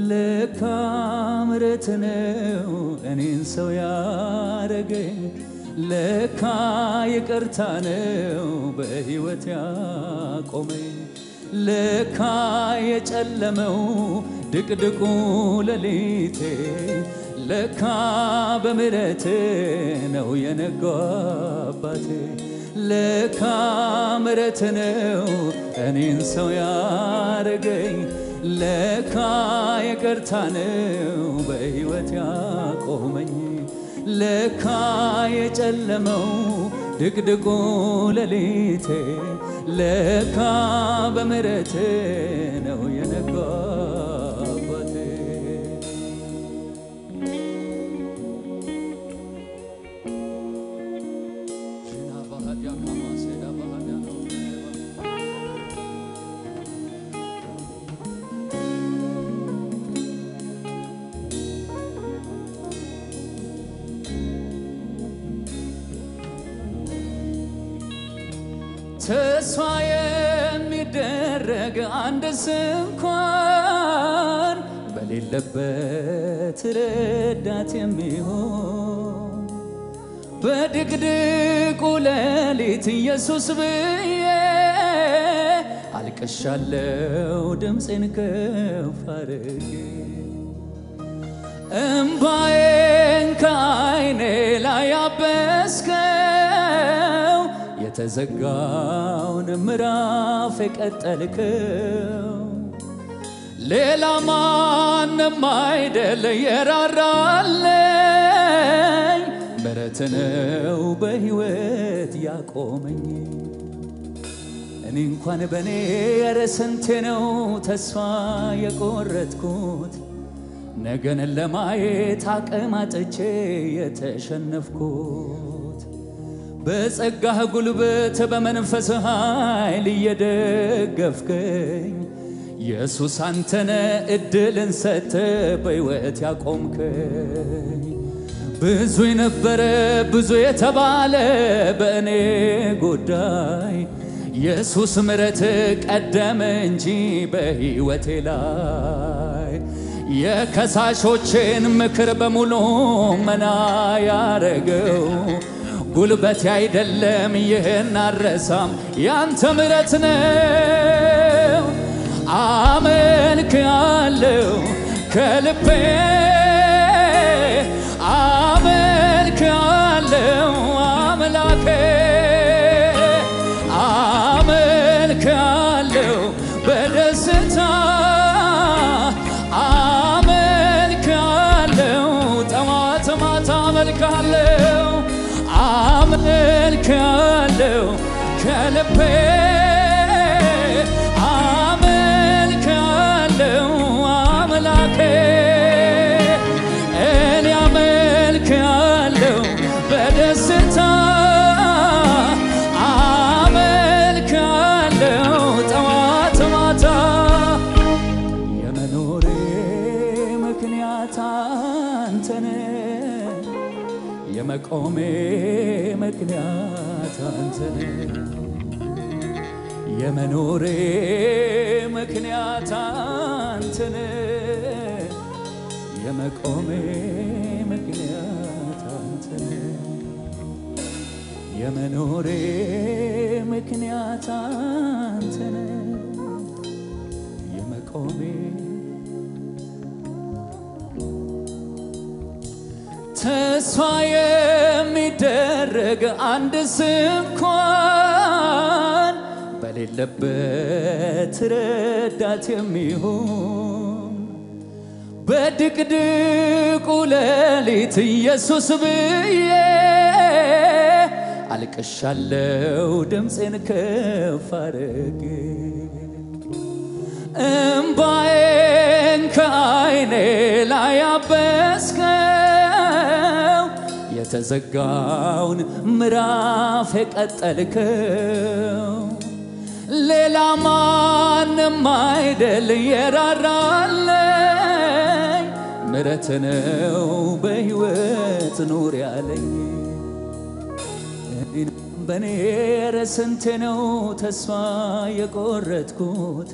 ለካ ምሕረት ነው እኔን ሰው ያረገኝ ለካ ይቅርታ ነው በሕይወት ያቆመኝ ለካ የጨለመው ድቅድቁ ሌሊቴ ለካ በምሕረት ነው የነጋው አባቴ ለካ ምሕረት ነው እኔን ሰው ያረገኝ ለካ ይቅርታ ነው በሕይወት ያቆመኝ ለካ የጨለመው ድቅድቁ ሌሊቴ ለካ በምሕረት ነው የነጋው አባቴ ተስፋ የሚደረግ አንድ እንኳን በሌለበት ረዳት የሚሆን በድቅድቁ ሌሊት ኢየሱስ ብዬ አልቅሻለሁ ድምፄን ከፍ አድርጌ እምባዬን ከዓይኔ ላይ አበስከው የተዘጋውን ምዕራፍ የቀጠልከው ሌላ ማንም አይደል የራራልኝ ምሕረት ነው በሕይወት ያቆመኝ እኔ እንኳን በኔ ኧረ ስንቴ ነው ተስፋ የቆረጥኩት ነገን ለማየት አቅም አጥቼ የተሸነፍኩት በጸጋህ ጉልበት በመንፈስ ኃይል እየደገፍከኝ ኢየሱስ አንተነ እድልን ሰጠ በሕይወት ያቆምከኝ ብዙ የነበረ ብዙ የተባለ በእኔ ጉዳይ ኢየሱስ ምሕረት ቀደመ እንጂ በሕይወቴ ላይ የከሳሾችን ምክር በሙሉ መና ያረገው ጉልበቴ አይደለም ይህን አረሳም ያንተ ምሕረት ነው አመልክሃለሁ ከልቤ አመልክሃለሁ አምላኬ አመልክሃለሁ በደስታ አመልክሃለሁ ጠዋት ማታ አመልክሃለሁ አመልክሃለሁ ከልቤ አመልክሃለሁ አምላኬ እኔ አመልክሃለሁ በደስታ አመልክሃለሁ ጠዋት ማታ የመኖሬ ምክንያት አንተ ነህ የመቆሜ ምክንያት አንተ ነህ የመኖሬ ምክንያት አንተ ነህ የመቆሜ ምክንያት አንተ ነህ የመኖሬ ምክንያት አንተ ነህ የመቆሜ ተስፋ የሚደረግ አንድ እንኳን በሌለበት ረዳት የሚሆን በድቅድቁ ሌሊት ኢየሱስ ብዬ አልቅሻለሁ ድምፄን ከፍ አድርጌ እምባዬን ከዓይኔ ላይ አበስከው የተዘጋውን ምዕራፍ የቀጠልከው ሌላ ማንም አይደል የራራልኝ ምሕረት ነው በሕይወት ኑር ያለኝ በኔ ኧረ ስንቴ ነው ተስፋ የቆረጥኩት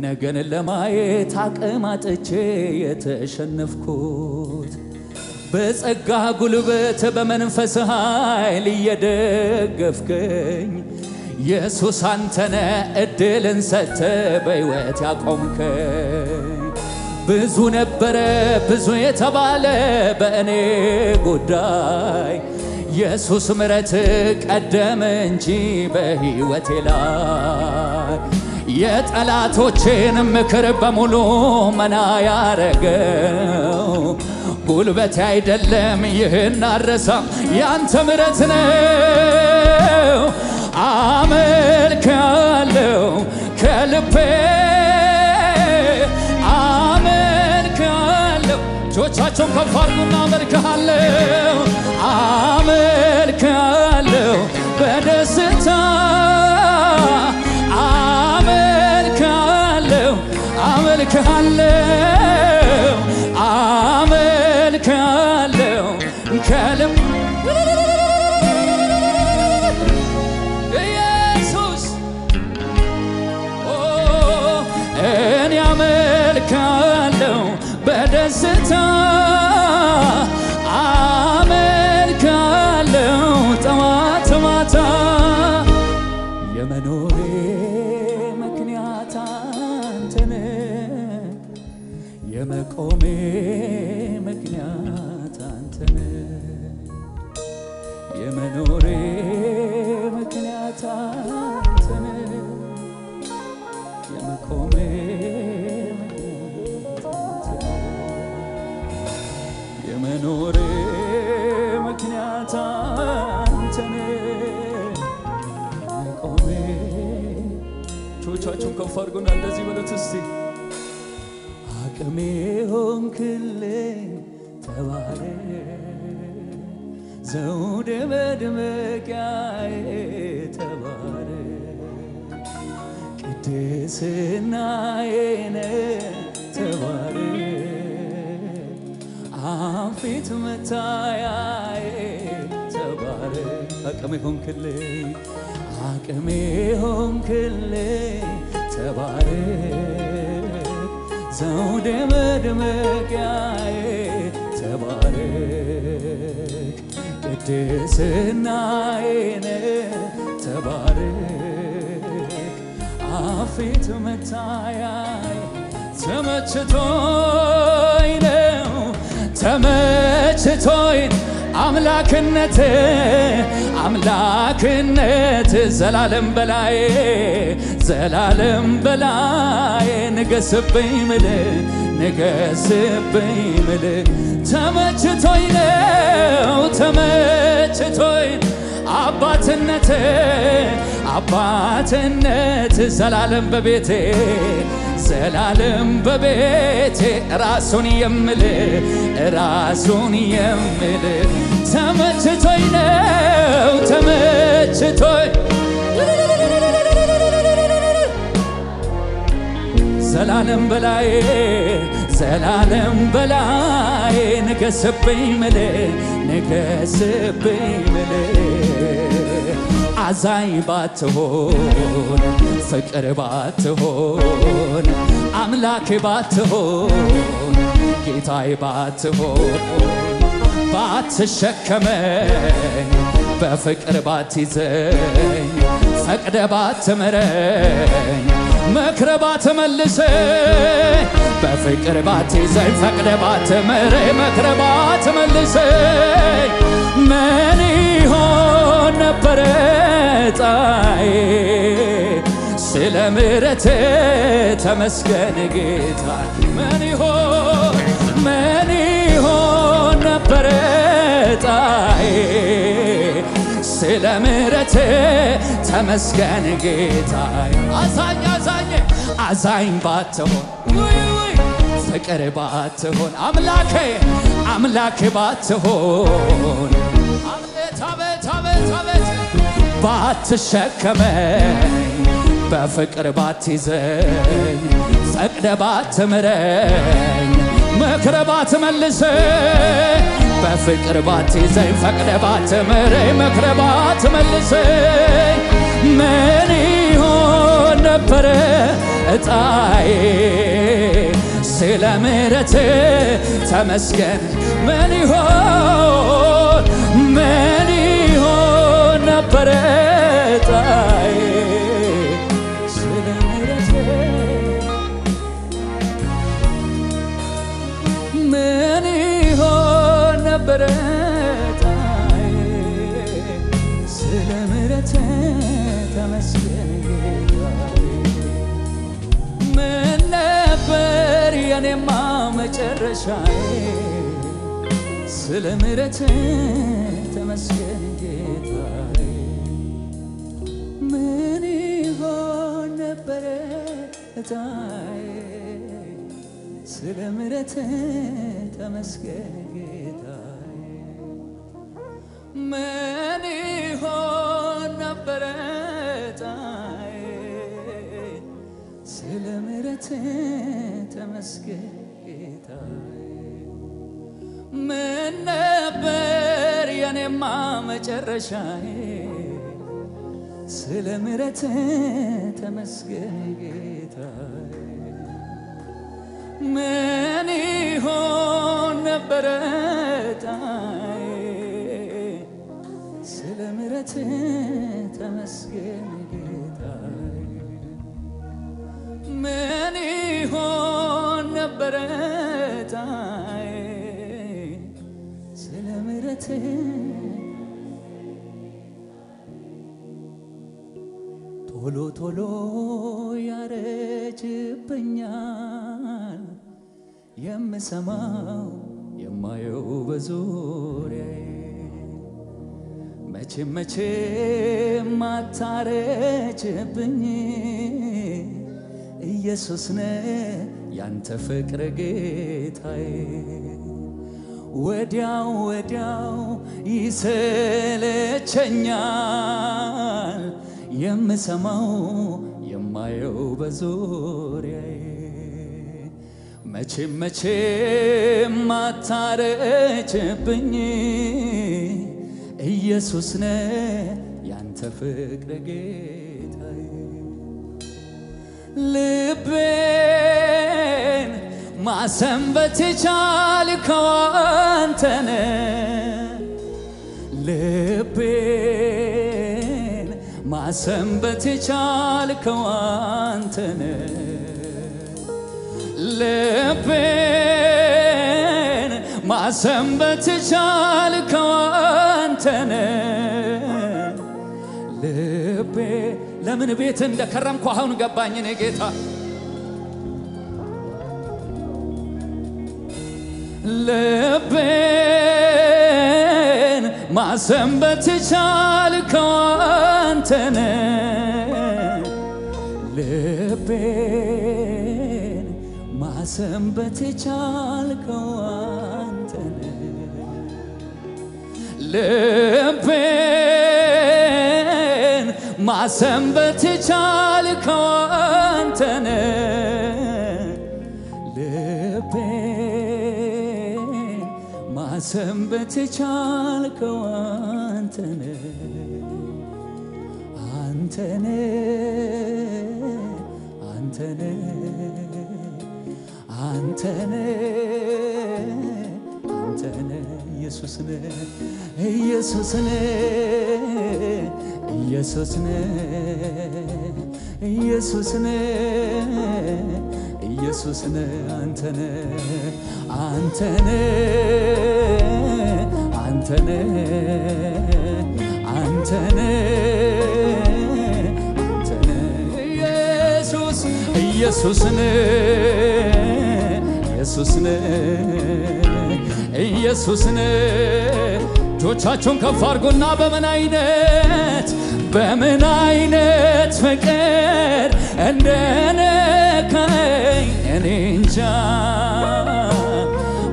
ነገን ለማየት አቅም አጥቼ የተሸነፍኩት በጸጋ ጉልበት በመንፈስ ኃይል እየደገፍከኝ ኢየሱስ አንተነ እድልን ሰጥተ በሕይወት ያቆምከኝ ብዙ ነበረ ብዙ የተባለ በእኔ ጉዳይ ኢየሱስ ምሕረት ቀደመ እንጂ በሕይወቴ ላይ የጠላቶቼን ምክር በሙሉ መና ያረገው ጉልበቴ አይደለም ይህን አረሳም ያንተ ምሕረት ነው አመልካለሁ ከልቤ አመልካለሁ እጆቻችሁን ከፍ አድርጉና አመልካለሁ አመልካለሁ በደስታ አመልካለሁ አመልካለሁ አመልካለሁ ከልቤ ኢየሱስ እኔ አመልካለሁ በደስታ አመልካለሁ ጠዋት ማታ የመኖሬ ምክንያት አንተነ የመቆሜ ምክንያት አንተነ የመኖሬ ምክንያት አንተነ የመቆሜ የመኖሬ ምክንያት አንተነ የመቆሜ እጆቻችሁን ከፍ አድርጉና እንደዚህ በሉት እስቲ አቅሜ ሆንክልኝ ተባረክ ዘውዴ መድመቂያዬ ተባረክ ቅድስናዬ ተባረክ አፊት መታያዬ ተባረክ አቅሜ ሆንክልኝ ተባረክ ዘውዴ መድመቂያዬ ተባረክ ቅድስናዬ ተባረክ አፊት መታያዬ ተመችቶኝ ነው ተመችቶኝ አምላክነት ዘላለም በላይ ንገስብኝ ምል ተመችቶኝ ነው ተመችቶኝ አባትነት ዘላለም በቤቴ ራሱን የምል ተመችቶኝ ነው ተመችቶኝ ዘላለም በላይ ንገስብኝ ምል አዛኝ ባትሆን ፍቅር ባትሆን አምላኬ ባትሆን ጌታዬ ባትሸከመኝ በፍቅር ባትይዘኝ ፈቅደ ባትምረኝ መክረ ባትመልሰኝ በፍቅር ባትይዘኝ ፈቅደ ባትምረኝ መክረ ባትመልሰኝ ምን ይሆን ነበረ ጣዬ ስለ ምሕረት ተመስገን ጌታ ምን ይሆን ነበረ ጣዬ ስለ ምሕረት ተመስገን ጌታ አዛኝ ባትሆን ፍቅር ባትሆን አምላኬ ባትሆን አቤት ባትሸከመኝ በፍቅር ባትይዘኝ ፈቅደ ባትምረኝ መክረ ባትመልሰኝ በፍቅር ባትይዘኝ ፈቅደ ባትምረኝ መክረ ባትመልሰኝ ምን ይሆን ነበረ እጣዬ ስለ ምሕረት ተመስገን ምን ይሆን ነበረ እጣዬ ስለ ምሕረት ምን ይሆን ነበረ እጣዬ ስለ ምሕረት ተመስገን ምን ነበር የኔማ መጨረሻዬ ስለ ምሕረት ተመስገን ጌታዬ ምን ይሆን ነበረ እጣዬ ስለ ምሕረት ተመስገን ጌታዬ ምን ይሆን ነበረ እጣዬ ስለ ምሕረት ተመስገን ጌታዬ ምን ነበር የኔማ መጨረሻዬ ስለ ምሕረት ተመስገን ጌታዬ ምን ይሆን ነበረ እጣዬ ስለ ምሕረት ተመስገን ጌታዬ ምን ይሆን ነበረ እጣዬ ስለ ምሕረት ቶሎ ቶሎ ያረጅብኛል የምሰማው የማየው በዙሪያዬ መቼም አታረጅብኝ ኢየሱስ ነህ ያንተ ፍቅር ጌታዬ ወዲያው ይሰለቸኛል የምሰማው የማየው በዙሪያዬ መቼም አታረጅብኝ ኢየሱስ ነህ ያንተ ፍቅር ጌታዬ ልቤን ማሰንበት የቻልከው አንተ ነህ ልቤን ማሰንበት የቻልከው አንተ ነህ ልቤን ማሰንበት የቻልከው አንተ ነህ ልቤ ለምን ቤት እንደከረምኩ አሁን ገባኝ እኔ ጌታ ልቤን ማሰንበት የቻልከው አንተ ነህ ልቤን ማሰንበት የቻልከው አንተ ነህ ልቤን ማሰንበት የቻልከው አንተ ነህ ልቤን ማሰንበት የቻልከው አንተ ነህ አንተ ነህ አንተ ነህ አንተ ነህ አንተ ነህ ኢየሱስ ነህ ኢየሱስ ነህ ኢየሱስ ነህ ኢየሱስ ነህ ኢየሱስ ነህ አንተ ነህ አንተ ነህ አንተ ነህ አንተ ነህ አንተ ነህ ኢየሱስ ኢየሱስ ነህ ኢየሱስ ነህ ኢየሱስ ነህ እጆቻችሁን ከፍ አድርጉና በምን አይነት ፍቅር እንደነካኝ እኔ እንጃ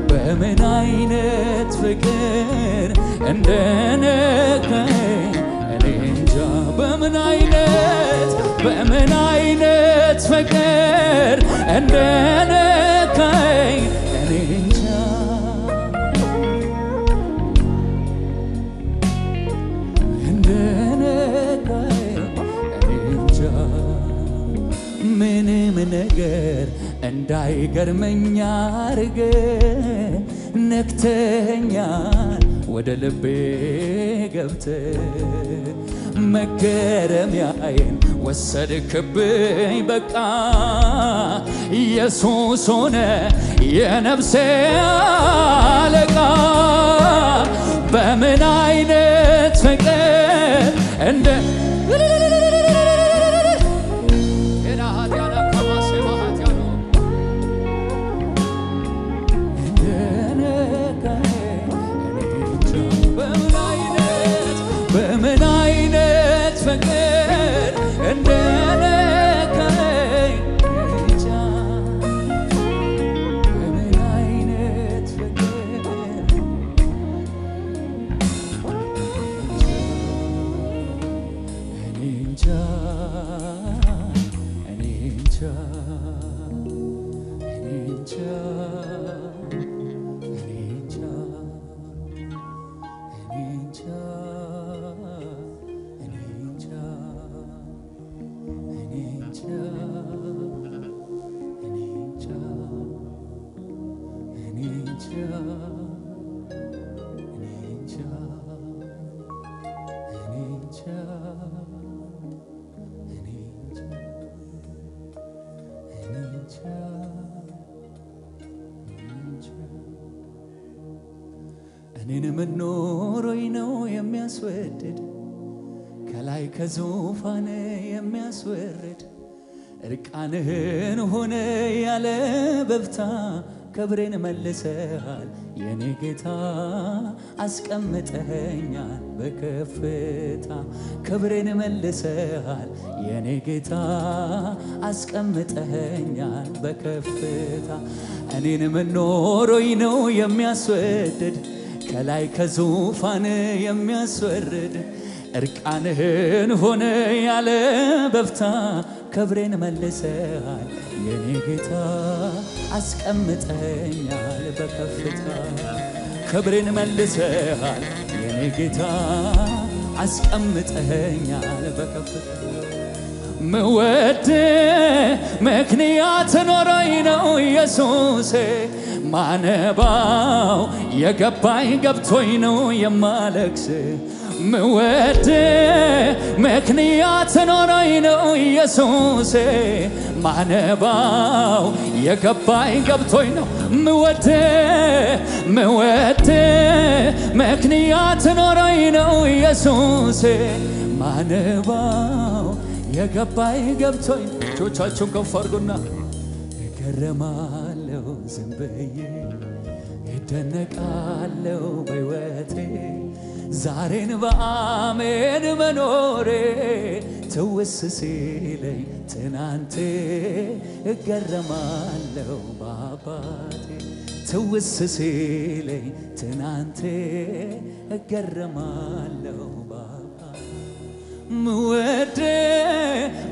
በምን አይነት ፍቅር እንደነካኝ እኔ እንጃ በምን አይነት ፍቅር እንደነካኝ እኔ እንጃ እንደነካኝ እኔ እንጃ ምን ነገር እንዳይገርመኝ አርገ ነክተኛል ወደ ልቤ ገብተ መገረሚያዬን ወሰድክብኝ በቃ ኢየሱስ ሆነ የነፍሴ አለቃ በምን አይነት ፍቅር እንደ በምን አይነት ፍቅር እንደነካኝ ብቻ በምን አይነት ፍቅር እኔ እንጃ እኔ እንጃ እኔ እንጃ እኔ እንጃ እኔ እንጃ እኔን መኖሮኝ ነው የሚያስወድድ ከላይ ከዙፋን የሚያስወርድ እርቃንህን ሆነ ያለ በፍታ ክብሬን መልሰሃል የኔ ጌታ አስቀምጠኸኛል በከፍታ ክብሬን መልሰሃል የኔ ጌታ አስቀምጠኸኛል በከፍታ እኔን መኖሮኝ ነው የሚያስወድድ ከላይ ከዙፋን የሚያስወርድ እርቃንህን ሆነ ያለ በፍታ ክብሬን መልሰሃል የኔ ጌታ አስቀምጠኸኛል በከፍታ ክብሬን መልሰሃል የኔ ጌታ አስቀምጠኸኛል በከፍታ ምወድ ምክንያት ኖሮኝ ነው ኢየሱስ ማነባው የገባኝ ገብቶኝ ነው የማለቅስ ምወድ ምክንያት ኖሮኝ ነው ኢየሱስ ማነባው የገባኝ ገብቶኝ ነው ምወድ ምክንያት ኖሮኝ ነው ኢየሱስ ማነባው የገባኝ ገብቶኝ እጆቻችሁን ከፍ አድርጉና እገረማለሁ ዝም ብዬ እደነቃለሁ በሕይወቴ ዛሬን በአሜን መኖሬ ትውስ ሲለኝ ትናንቴ እገረማለሁ በአባቴ ትውስ ሲለኝ ትናንቴ እገረማለሁ በአባቴ ምወድ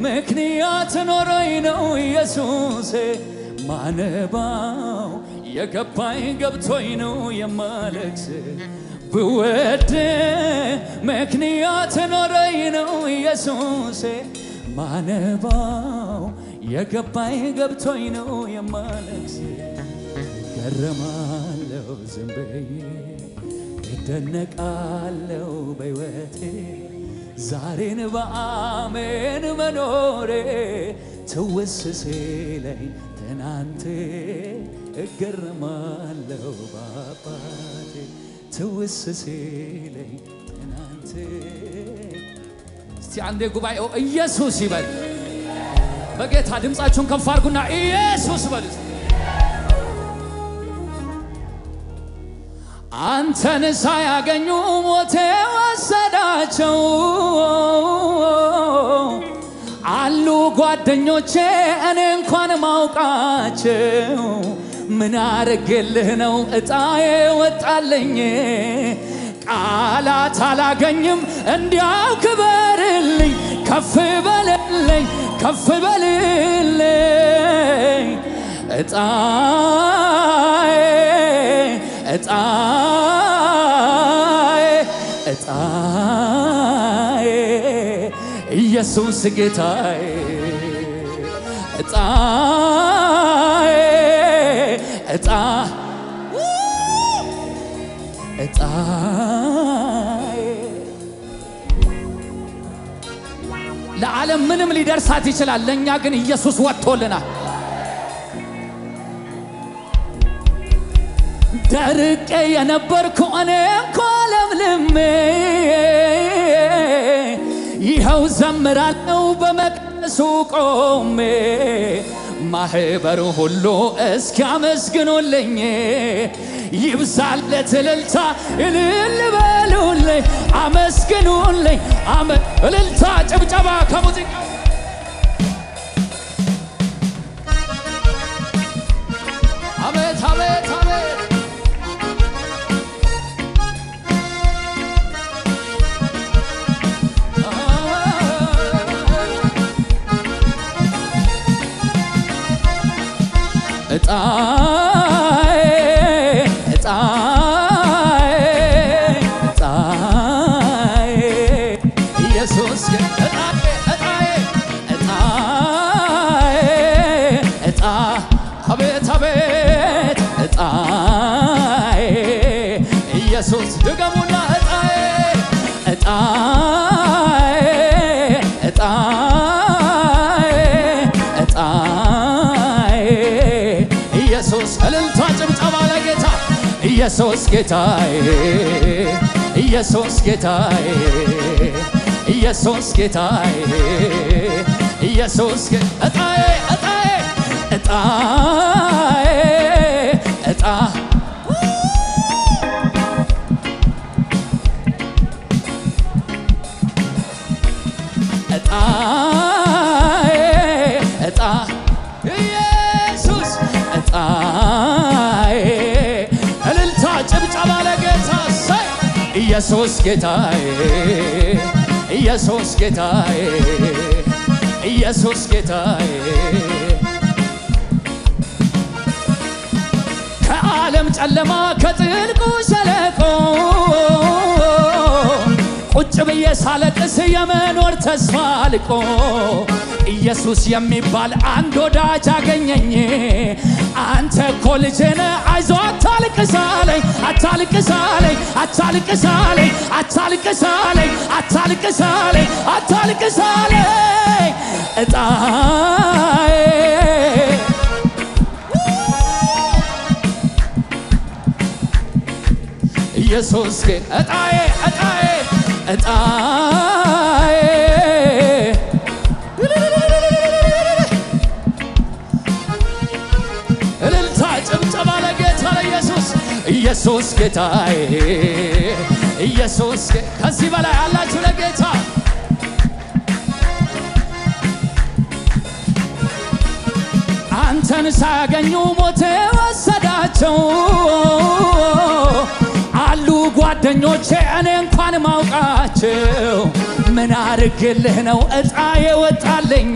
ምክንያት ኖሮኝ ነው ኢየሱስ ማነባው የገባኝ ገብቶኝ ነው የማለቅስ ብወድ ምክንያት ኖሮኝ ነው ኢየሱስ ማነባው የገባኝ ገብቶኝ ነው የማለቅስ እገረማለሁ ዝም ብዬ እደነቃለሁ በሕይወቴ ዛሬን በአሜን መኖሬ ትውስ ሲለኝ ትናንቴ እገረማለሁ በአባቴ ትውስ ሲለኝ ትናንቴ እስቲ አንዴ ጉባኤው ኢየሱስ ይበል በጌታ ድምጻችሁን ከፍ አድርጉና ኢየሱስ በሉ አንተን ሳያገኙ ሞቴ ወሰዳቸው አሉ ጓደኞቼ እኔ እንኳን ማውቃቸው ምን አረግልህ ነው እጣዬ ወጣለኝ ቃላት አላገኝም እንዲያው ክበርልኝ ከፍ በልልኝ ከፍ በልልኝ እጣዬ ኢየሱስ ጌታዬ እጣዬ ለዓለም ምንም ሊደርሳት ይችላል ለኛ ግን ኢየሱስ ወጥቶልናል ደርቄ የነበርኩ እኔ ኮለምልሜ ይኸው ዘምራለሁ በመቅደሱ ቆሜ ማህበሩ ሁሉ እስኪያመስግኑልኝ ይብዛለት እልልታ እልል በሉልኝ አመስግኑልኝ እልልታ ጭብጨባ ከሙዚቃ አቤት አቤት አቤት ኢየሱስ አቤት አቤት ኢየሱስ ድገሙና ኢየሱስ እልልታ ጭብጨባ ለጌታ ኢየሱስ ጌታዬ ኢየሱስ ጌታዬ ኢየሱስ ጌታዬ ኢየሱስ ጌታዬ ኢየሱስ እልልታ ጭብጨባ ለጌታ ኢየሱስ ጌታዬ ኢየሱስ ጌታዬ ኢየሱስ ጌታዬ ከዓለም ጨለማ ከጥልቁ ሸለቆ ቁጭ ብዬ ሳለቅስ የመኖር ተስፋ አልቆ ኢየሱስ የሚባል አንድ ወዳጅ አገኘኝ አንተ እኮ ልጄ ነህ አይዞህ አታልቅሳለኝ አታልቅሳለኝ አታልቅሳለኝ አታልቅሳለኝ አታልቅሳለኝ አታልቅሳለኝ እጣዬ ኢየሱስ እጣዬ እጣዬ እጣዬ እልልታ ጭብጨባ ለጌታ ለኢየሱስ ኢየሱስ ጌታዬ ኢየሱስ ከዚህ በላይ አላችሁ ለጌታ አንተን ሳያገኙ ሞት ወሰዳቸው አሉ ጓደኞቼ እኔ እንኳን ማውቃቸው ምን አርግልህ ነው እጣዬ ወጣልኝ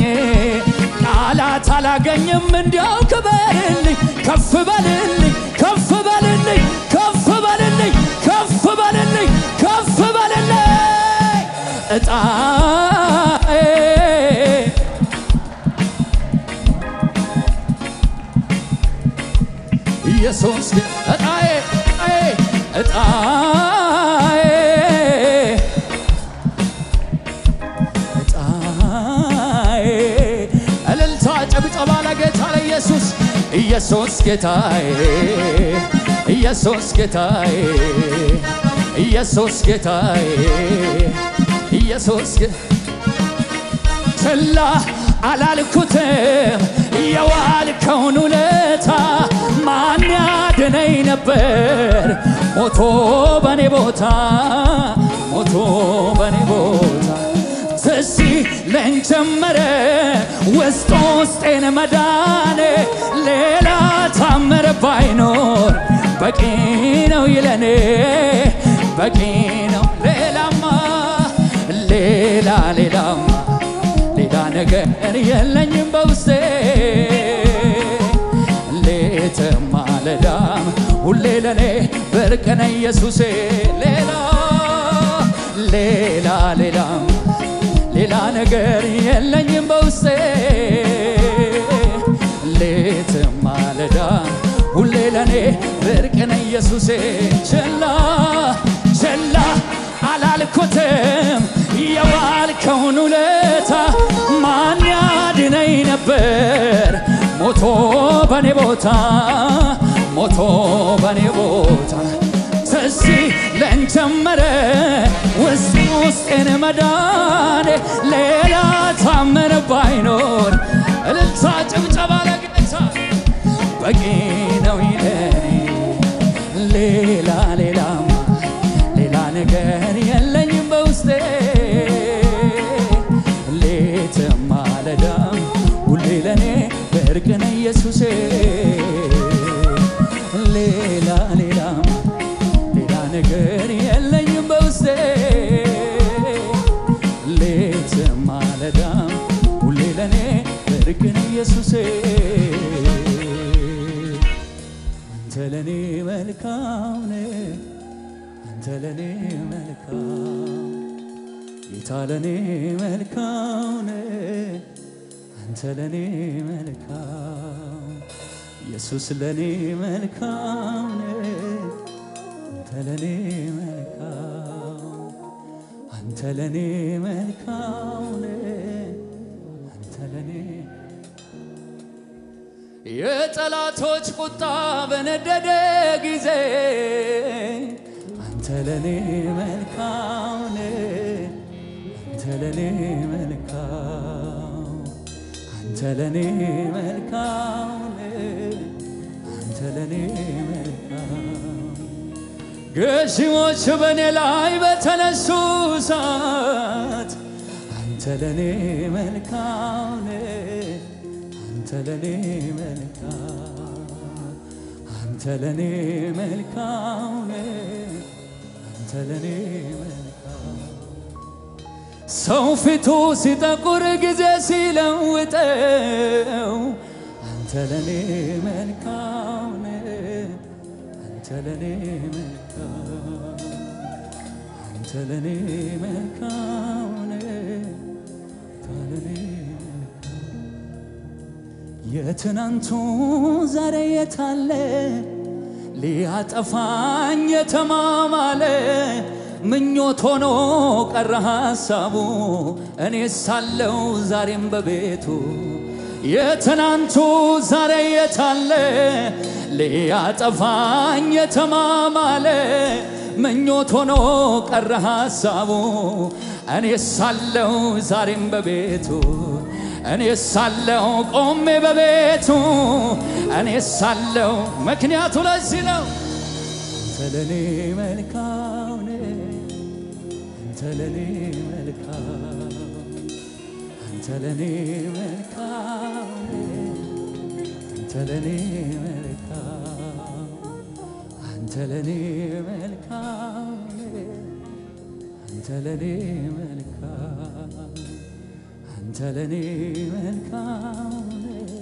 ቃላት አላገኝም እንዲያው ክበርልኝ ከፍ በልልኝ ከፍ በልልኝ ከፍ በልልኝ ከፍ በልልኝ ከፍ በልልኝ እጣዬ ኢየሱስ እጣዬ እጣዬ እጣዬ እልልታ ጭብጨባ ለጌታ ለኢየሱስ ኢየሱስ ጌታዬ ኢየሱስ ጌታዬ ኢየሱስ ጌታዬ ኢየሱስ ችላ አላልኩትም የዋልከውን ውለታ ማን ያድነኝ ነበር ሞቶ በኔ ቦታ ሞቶ በኔ ቦታ ትዝ ይለኝ ጀመረ ውስጥ ውስጤን መዳኔ ሌላ ታምር ባይኖር በቂ ነው ይለኔ በቂ ነው ሌላማ ሌላ ነገር የለኝም በውስጤ ሌትም ማለዳም ሁሌ ለኔ ብርቅ ነህ ኢየሱሴ ሌላ ነገር የለኝም በውስጤ ሌትም ማለዳም ሁሌ ለኔ ብርቅ ነህ ኢየሱሴ ችላ ቸላ አላልኩትም የዋልከውን ውለታ ማን ያድነኝ ነበር ሞቶ በኔ ቦታ ሞቶ በኔ ቦታ ትዝ ይለኝ ጀመረ ውስጤን መዳኔ ሌላ ታምር ባይኖር እልልታ ጭብጨባ ለጌታ በቂ ነው ይለኔ ሌላ ነገር የለኝም በውስጤ ሌትም ማለዳም ሁሌ ለኔ ብርቅ ነው ኢየሱሴ ሌላ ነገር የለኝም በውስጤ ሌትም ማለዳም ሁሌ ለኔ ብርቅ ነው ኢየሱሴ አንተ ለኔ መልካም ነህ አንተ ለኔ መልካም ጌታ ለኔ መልካም ነህ አንተ ለኔ መልካም ኢየሱስ ለኔ መልካም ነህ አንተ ለኔ መልካም አንተ ለኔ መልካም ነህ አንተ ለኔ የጠላቶች ቁጣ በነደደ ጊዜ አንተ ለኔ መልካም ነህ አንተ ለኔ መልካም አንተ ለኔ መልካም ነህ አንተ ለኔ መልካም ገዢዎች በኔ ላይ በተነሱ ሰዓት አንተ ለኔ መልካም ነህ አንተ ለኔ መልካም አንተ ለኔ መልካም ነህ አንተ ለኔ መልካም ሰው ፊቱ ሲጠቁር ጊዜ ሲለውጠው አንተ ለኔ መልካም ነህ አንተ ለኔ መልካም አንተ ለኔ መልካም ነህ አንተ ለኔ የትናንቱ ዛሬ የታለ ሊያጠፋኝ የተማማለ ምኞት ሆኖ ቀረ ሐሳቡ እኔ ሳለው ዛሬም በቤቱ የትናንቱ ዛሬ የታለ ሊያጠፋኝ የተማማለ ምኞት ሆኖ ቀረ ሐሳቡ እኔ ሳለው ዛሬም በቤቱ እኔ ሳለው ቆሜ በቤቱ እኔ ሳለው ምክንያቱ ለዚህ ነው አንተ ለኔ መልካም ነህ አንተ ለኔ መልካም አንተ ለኔ መልካም ነህ አንተ ለኔ መልካም አንተ ለኔ መልካም ነህ አንተ ለኔ መልካም አንተ ለኔ መልካም ነህ